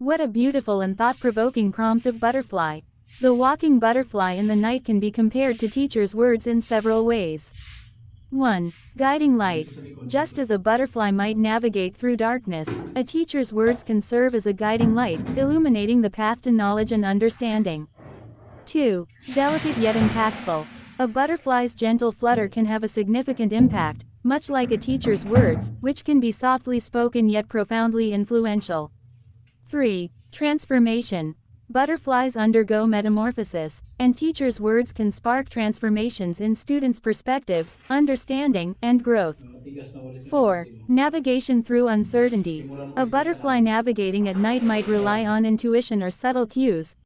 What a beautiful and thought-provoking prompt of Butterfly. The walking butterfly in the night can be compared to teacher's words in several ways. 1. Guiding light. Just as a butterfly might navigate through darkness, a teacher's words can serve as a guiding light, illuminating the path to knowledge and understanding. 2. Delicate yet impactful. A butterfly's gentle flutter can have a significant impact, much like a teacher's words, which can be softly spoken yet profoundly influential. 3. Transformation. Butterflies undergo metamorphosis, and teachers' words can spark transformations in students' perspectives, understanding, and growth. 4. Navigation through uncertainty. A butterfly navigating at night might rely on intuition or subtle cues,